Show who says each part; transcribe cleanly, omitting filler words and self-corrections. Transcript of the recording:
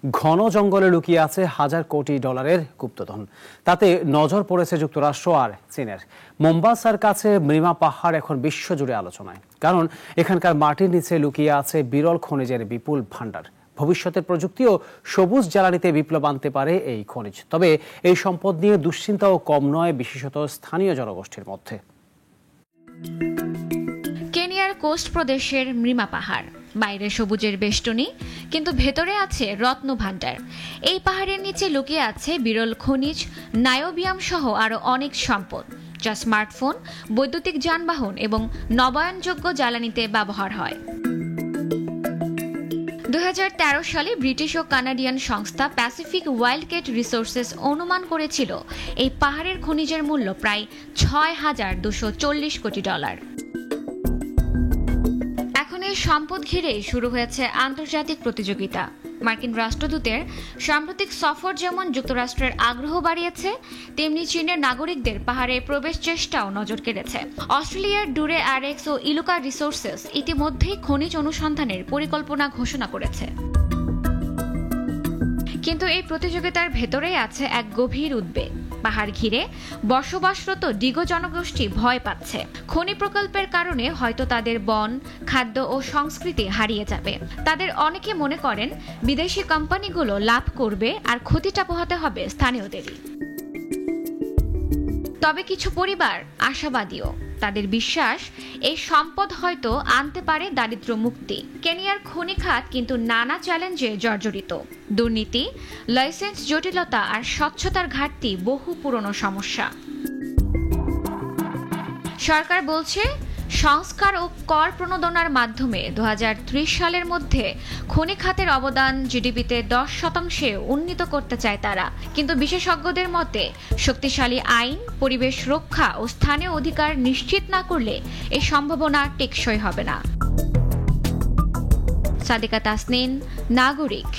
Speaker 1: ঘন জঙ্গলে লুকিয়ে আছে হাজার কোটি ডলারের গুপ্তধন। তাতে নজর পড়েছে যুক্তরাষ্ট্র আর চীনের। মোম্বাসার কাছে মৃমা পাহাড় এখন বিশ্বজুড়ে আলোচনায়, কারণ এখানকার মাটির নিচে লুকিয়ে আছে বিরল খনিজের বিপুল ভাণ্ডার। ভবিষ্যতের প্রযুক্তি ও সবুজ জ্বালানিতে বিপ্লব আনতে পারে এই খনিজ। তবে এই সম্পদ নিয়ে দুশ্চিন্তাও কম নয়, বিশেষত স্থানীয় জনগোষ্ঠীর মধ্যে।
Speaker 2: কেনিয়ার কোস্ট প্রদেশের মৃমা পাহাড়, বাইরে সবুজের বেষ্টনী, কিন্তু ভেতরে আছে রত্ন ভাণ্ডার। এই পাহাড়ের নিচে লুকিয়ে আছে বিরল খনিজ, নায়োবিয়াম সহ আরো অনেক সম্পদ, যা স্মার্টফোন, বৈদ্যুতিক যানবাহন এবং নবায়নযোগ্য জ্বালানিতে ব্যবহার হয়। 2013 সালে ব্রিটিশ ও কানাডিয়ান সংস্থা প্যাসিফিক ওয়াইল্ডকেট রিসোর্সেস অনুমান করেছিল এই পাহাড়ের খনিজের মূল্য প্রায় $6,240 কোটি। এখন এই সম্পদ ঘিরে শুরু হয়েছে আন্তর্জাতিক প্রতিযোগিতা। মার্কিন রাষ্ট্রদূতের সাম্প্রতিক সফর যেমন যুক্তরাষ্ট্রের আগ্রহ বাড়িয়েছে, তেমনি চীনের নাগরিকদের পাহাড়ে প্রবেশ চেষ্টাও নজর কেড়েছে। অস্ট্রেলিয়ার ডুরে অ্যারেক্স ও ইলুকা রিসোর্সেস ইতিমধ্যেই খনিজ অনুসন্ধানের পরিকল্পনা ঘোষণা করেছে। কিন্তু এই প্রতিযোগিতার ভেতরেই আছে এক গভীর উদ্বেগ। পাহাড় ঘিরে বসবাসরত ডিগো জনগোষ্ঠী ভয় পাচ্ছে, খনি প্রকল্পের কারণে হয়তো তাদের বন, খাদ্য ও সংস্কৃতি হারিয়ে যাবে। তাদের অনেকে মনে করেন বিদেশি কোম্পানিগুলো লাভ করবে আর ক্ষতিটা পোহাতে হবে স্থানীয়দেরই। তবে কিছু পরিবার আশাবাদীও। তাদের বিশ্বাস এই সম্পদ হয়তো আনতে পারে দারিদ্র্য মুক্তি। কেনিয়ার খনি খাত কিন্তু নানা চ্যালেঞ্জে জর্জরিত। দুর্নীতি, লাইসেন্স জটিলতা আর স্বচ্ছতার ঘাটতি বহু পুরনো সমস্যা। সরকার বলছে সংস্কার ও কর প্রণোদনার মাধ্যমে 2030 সালের মধ্যে খনি খাতের অবদান জিডিপিতে 10% উন্নীত করতে চায় তারা। কিন্তু বিশেষজ্ঞদের মতে শক্তিশালী আইন, পরিবেশ রক্ষা ও স্থানীয় অধিকার নিশ্চিত না করলে এই সম্ভাবনা টেকসই হবে না। সাদিকা তাসনিন, নাগরিক।